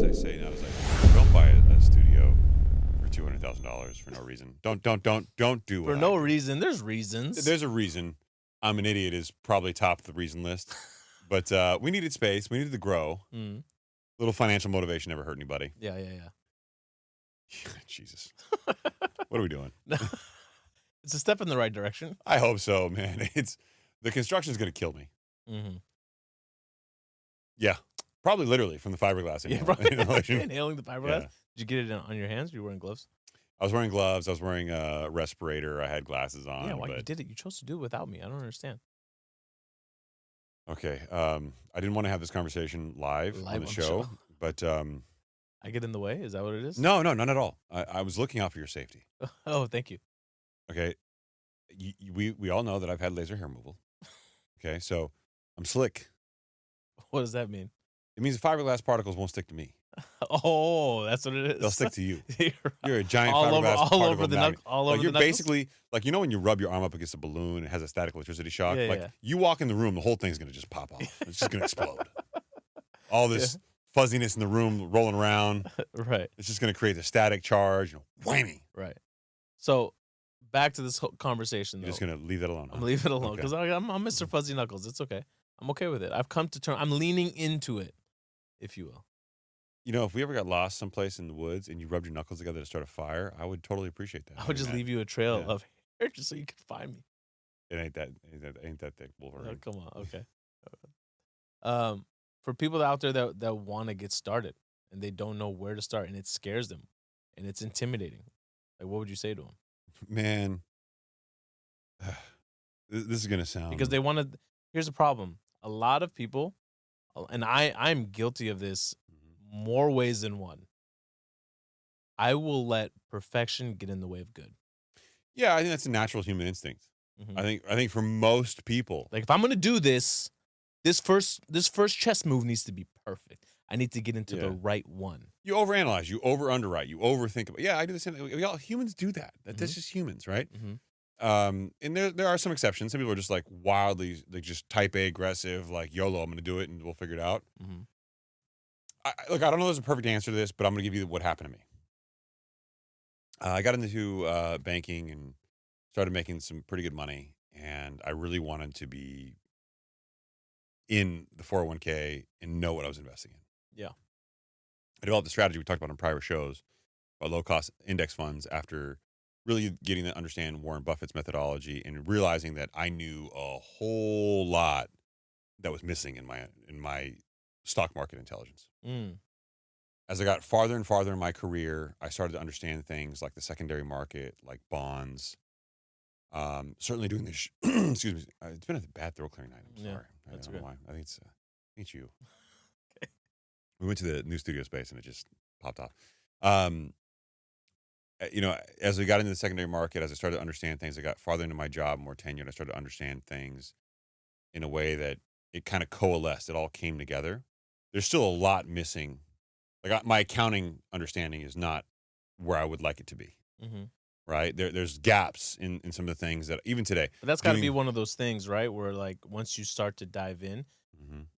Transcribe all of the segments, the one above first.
I say? And I was like, don't buy a studio for $200,000 for no reason. Don't do what For I no do. reason. There's reasons. There's a reason. I'm an idiot is probably top of the reason list. But we needed space. We needed to grow. Mm. Little financial motivation never hurt anybody. Yeah. Jesus. What are we doing? It's a step in the right direction. I hope so, man. The construction is going to kill me. Mm-hmm. Yeah. Probably literally from the fiberglass. Yeah, inhaling the fiberglass. Yeah. Did you get it on your hands? Or you wearing gloves? I was wearing gloves. I was wearing a respirator. I had glasses on. Yeah, why but... you did it? You chose to do it without me. I don't understand. Okay. I didn't want to have this conversation live on the show, but I get in the way? Is that what it is? No, none at all. I was looking out for your safety. Oh, thank you. Okay. We all know that I've had laser hair removal. Okay, so I'm slick. What does that mean? It means the fiberglass particles won't stick to me. Oh, that's what it is. They'll stick to you. Right. You're a giant all fiberglass over, all particle over the magnet. all over You're the knuckles? basically like when you rub your arm up against a balloon, it has a static electricity shock. Yeah, like yeah. you walk in the room, the whole thing's gonna just pop off. It's just gonna explode. All this fuzziness in the room rolling around. Right. It's just gonna create a static charge. Whammy. Right. So back to this whole conversation. You're just gonna leave that alone. I'm leaving it alone Okay. because I'm Mr. Fuzzy Knuckles. It's okay. I'm okay with it. I've come to terms. I'm leaning into it, if you will. If we ever got lost someplace in the woods and you rubbed your knuckles together to start a fire, I would totally appreciate that. I would just leave you a trail of hair just so you could find me. It ain't that thick, Wolverine. Oh, come on, okay. For people out there that want to get started and they don't know where to start and it scares them and it's intimidating, like what would you say to them? Man, this is gonna sound because they want to. Here's the problem: a lot of people, and I'm guilty of this more ways than one. I will let perfection get in the way of good. Yeah, I think that's a natural human instinct. Mm-hmm. I think for most people, like if I'm gonna do this first chess move needs to be perfect. I need to get into the right one. You overanalyze, you over-underwrite, you overthink about. Yeah, I do the same thing. Humans do that. That's just humans, right? Mm-hmm. And there are some exceptions. Some people are just like wildly, like just type A aggressive, like YOLO. I'm going to do it and we'll figure it out. Mm-hmm. Look, I don't know there's a perfect answer to this, but I'm going to give you what happened to me. I got into banking and started making some pretty good money, and I really wanted to be in the 401k and know what I was investing in. Yeah. I developed a strategy we talked about on prior shows about low-cost index funds after really getting to understand Warren Buffett's methodology and realizing that I knew a whole lot that was missing in my stock market intelligence. Mm. As I got farther and farther in my career, I started to understand things like the secondary market, like bonds. Certainly doing this. Excuse me. It's been a bad throat clearing night. I'm sorry. That's I don't know okay. why. I think it's you. Okay. We went to the new studio space and it just popped off. As we got into the secondary market, as I started to understand things, I got farther into my job, more tenured. I started to understand things in a way that it kind of coalesced. It all came together. There's still a lot missing. Like my accounting understanding is not where I would like it to be. Mm-hmm. Right? There's gaps in some of the things that even today. But that's got to be one of those things, right? Where like once you start to dive in,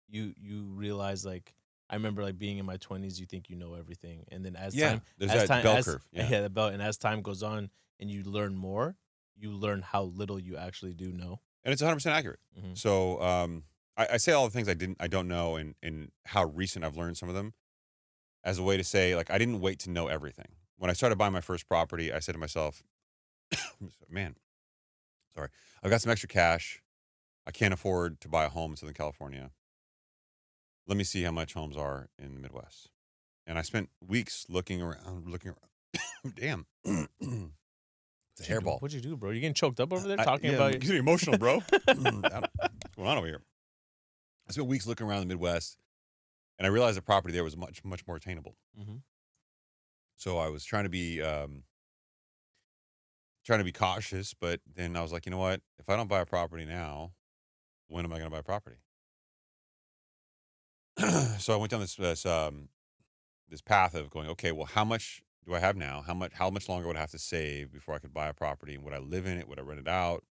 you realize like. I remember like being in my 20s, you think you know everything. And then as time, bell curve. Yeah, the bell. And as time goes on and you learn more, you learn how little you actually do know. And it's 100% accurate. Mm-hmm. So I say all the things I don't know and how recent I've learned some of them as a way to say, like, I didn't wait to know everything. When I started buying my first property, I said to myself, man, sorry, I've got some extra cash. I can't afford to buy a home in Southern California. Let me see how much homes are in the Midwest. And I spent weeks looking around. Damn. It's a hairball. What'd you do, bro? You getting choked up over there talking about I'm getting emotional, bro. What's going on over here? I spent weeks looking around the Midwest, and I realized the property there was much, much more attainable. Mm-hmm. So I was trying to be cautious, but then I was like, you know what? If I don't buy a property now, when am I going to buy a property? So I went down this path of going, okay, well, how much do I have now? How much longer would I have to save before I could buy a property? And would I live in it? Would I rent it out?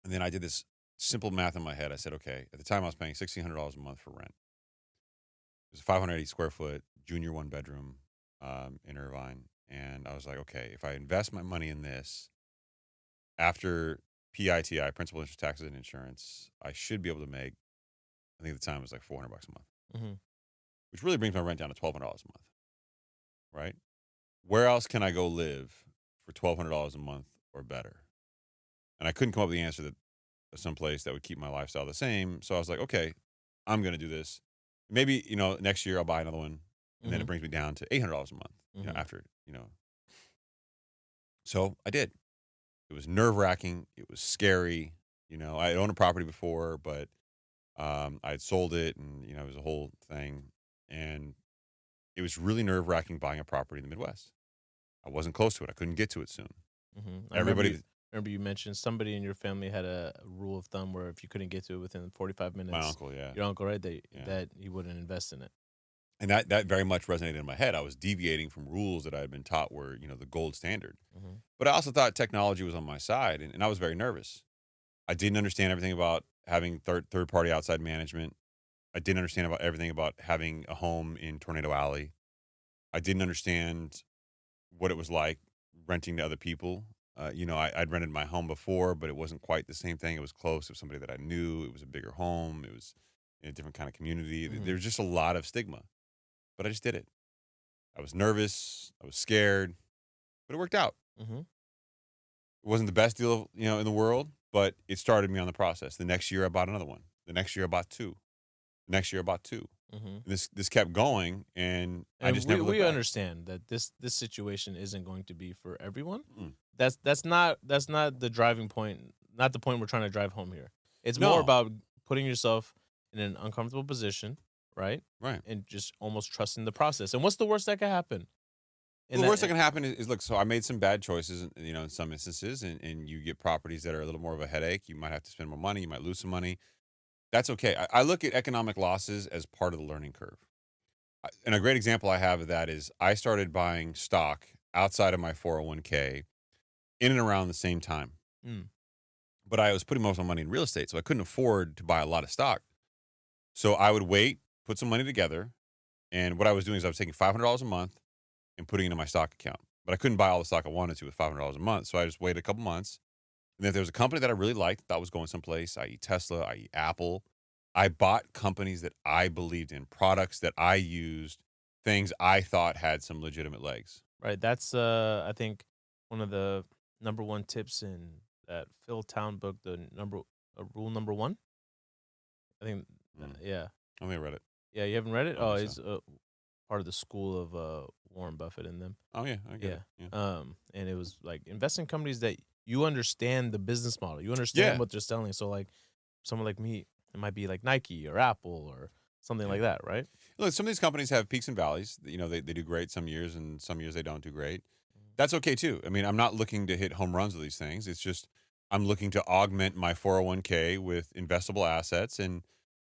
And then I did this simple math in my head. I said, okay, at the time I was paying $1,600 a month for rent. was a 580 square foot junior one bedroom in Irvine. And I was like, okay, if I invest my money in this after PITI, principal, interest, taxes, and insurance, I should be able to make, I think at the time it was like $400 a month, Mm-hmm. which really brings my rent down to $1,200 a month, right? Where else can I go live for $1,200 a month or better? And I couldn't come up with the answer that someplace that would keep my lifestyle the same. So I was like, okay, I'm going to do this. Maybe, next year I'll buy another one. And then it Mm-hmm. brings me down to $800 a month, Mm-hmm. after. So I did. It was nerve wracking. It was scary. I had owned a property before, but I had sold it, and, it was a whole thing. And it was really nerve wracking buying a property in the Midwest. I wasn't close to it. I couldn't get to it soon. Mm-hmm. Everybody, Remember you mentioned somebody in your family had a rule of thumb where if you couldn't get to it within 45 minutes, my uncle, yeah. your uncle, right, Yeah. that he wouldn't invest in it. And that very much resonated in my head. I was deviating from rules that I had been taught were, the gold standard. Mm-hmm. But I also thought technology was on my side, and I was very nervous. I didn't understand everything about having third party outside management. I didn't understand about everything about having a home in Tornado Alley. I didn't understand what it was like renting to other people. I'd rented my home before, but it wasn't quite the same thing. It was close. It was somebody that I knew. It was a bigger home. It was in a different kind of community. Mm-hmm. There was just a lot of stigma, but I just did it. I was nervous. I was scared, but it worked out. Mm-hmm. It wasn't the best deal, in the world, but it started me on the process. The next year I bought another one. The next year I bought two. The next year I bought two. Mm-hmm. And this kept going, and I just never looked we back. understand that this situation isn't going to be for everyone. Mm. That's not the driving point, not the point we're trying to drive home here. It's No. more about putting yourself in an uncomfortable position, right? Right. And just almost trusting the process. And what's the worst that could happen? Well, the worst that can happen is, look, so I made some bad choices, in some instances, and you get properties that are a little more of a headache. You might have to spend more money. You might lose some money. That's okay. I look at economic losses as part of the learning curve. And a great example I have of that is I started buying stock outside of my 401k in and around the same time. Mm. But I was putting most of my money in real estate, so I couldn't afford to buy a lot of stock. So I would wait, put some money together, and what I was doing is I was taking $500 a month and putting it in my stock account. But I couldn't buy all the stock I wanted to with $500 a month, so I just waited a couple months. And then if there was a company that I really liked, that was going someplace, i.e. Tesla, i.e. Apple, I bought companies that I believed in, products that I used, things I thought had some legitimate legs. Right. That's I think one of the number one tips in that Phil Town book, rule number one. I think, yeah. I think I read it. Yeah, you haven't read it? I Oh, think he's part of the school of Warren Buffett in them. Oh yeah, I get it. Yeah. And it was like invest in companies that you understand the business model. You understand what they're selling. So like someone like me, it might be like Nike or Apple or something like that, right? Look, some of these companies have peaks and valleys. They do great some years, and some years they don't do great. That's okay too. I mean, I'm not looking to hit home runs with these things. It's just I'm looking to augment my 401k with investable assets and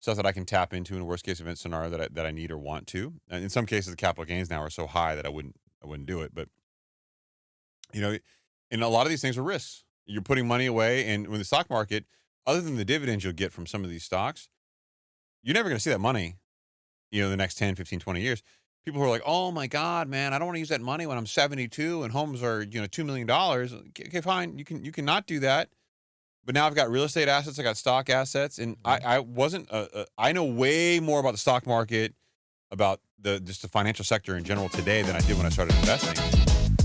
stuff that I can tap into in a worst case event scenario that I need or want to. And in some cases, the capital gains now are so high that I wouldn't do it. But and a lot of these things are risks. You're putting money away, and when the stock market, other than the dividends you'll get from some of these stocks, you're never going to see that money, the next 10, 15, 20 years. People who are like, oh my God, man, I don't want to use that money when I'm 72 and homes are, $2 million. Okay, fine. You can not do that. But now I've got real estate assets. I got stock assets. And I wasn't, I know way more about the stock market, about just the financial sector in general today than I did when I started investing.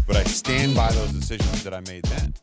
But I stand by those decisions that I made then.